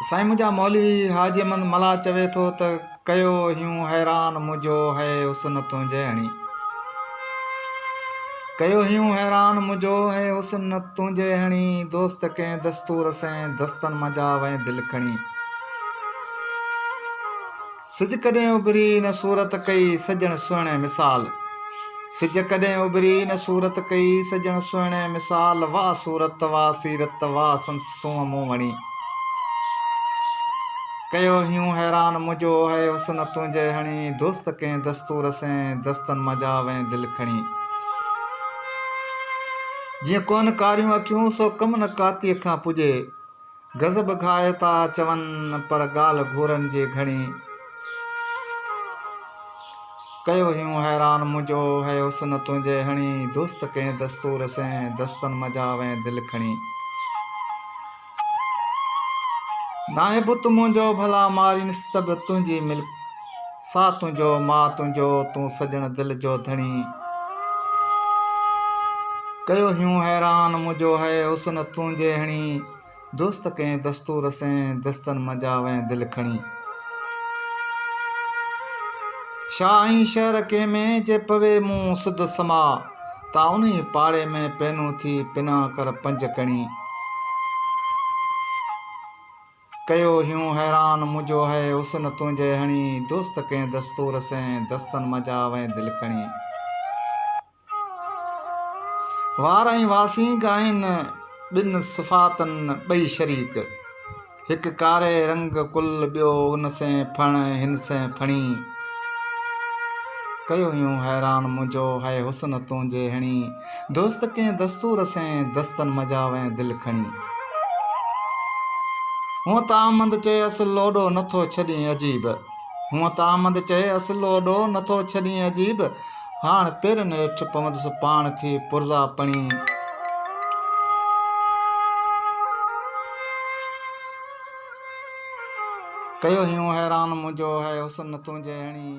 साईं मुंहिंजा मौलवी हाजी अहमद मला चवे थो त कयो हियूं हैरान मुंहिंजो है हुस्न तुंहिंजे हणी। कयो हियूं हैरान मुंहिंजो है हुस्न तुंहिंजे हणी। दोस्त कंहिं दस्तूर सैं दस्तन मजा वएं दिलि खणी। सिज कॾहिं उभरी न सूरत कई सजण सुहिणे मिसाल। सिज कॾहिं उभरी न सूरत कई सजण सुहिणे मिसाल। वाह सूरत वाह सीरत वाह संसूं मूं वणी। कयो हियूं हैरान मुंहिंजो है हुस्न तुंहिंजे हणी। दोस्त कंहिं दस्तूर सैं दस्तन मजा वएं दिलि खणी। जीअं कोन कारियूं अखियूं सो कम न कातीअ खां पुॼे। गज़ब खाए था चवनि पर ॻाल्हि घूरनि जी घणी। कयो हियूं हैरान मुंहिंजो है हुस्न तुंहिंजे हणी। दोस्त कंहिं दस्तूर सैं दस्तन मजा वएं दिलि खणी। नाहे बुत मुंहिंजो भला मारी निस्तब तुंहिंजी मिल्क। सा तुंहिंजो मां तुंहिंजो तूं सजण दिलि जो धणी। कयो हियूं हैरान मुंहिंजो है हुस्न तुंहिंजे हणी। दोस्त कंहिं दस्तूर सैं दस्तन मजा वएं दिलि खणी। शाह ऐं शहर कंहिं में जे पवे मूं सुध समा। ता उन पाड़े में पैनूं थी पिना कर पंज कणी। कयो हियूं हैरान मुंहिंजो है हुस्न तुंहिंजे हणी। दोस्त कंहिं दस्तूर सैं दस्तन मजा वएं दिलि खणी। वार ऐं वासी गाइनि ॿिनि सिफ़ातनि ॿई शरीक। हिकु कारे रंग कुल ॿियो हुन सैं फण हिन सैं फणी। कयो हियूं हैरान मुंहिंजो है हुस्न तुंहिंजे हणी। दोस्त कंहिं दस्तूर सैं दस्तन मजा वएं दिलि खणी। हूअं त आमंद चए असुल लोॾो नथो छॾीं अजीब। हूअं त आमंद चए असुल लोॾो नथो छॾीं अजीब। हाण पेरनि हेठि पवंदसि पाण थी पुरज़ा पणी। कयो हियूं हैरान मुंहिंजो है हुस्न तुंहिंजे हणी।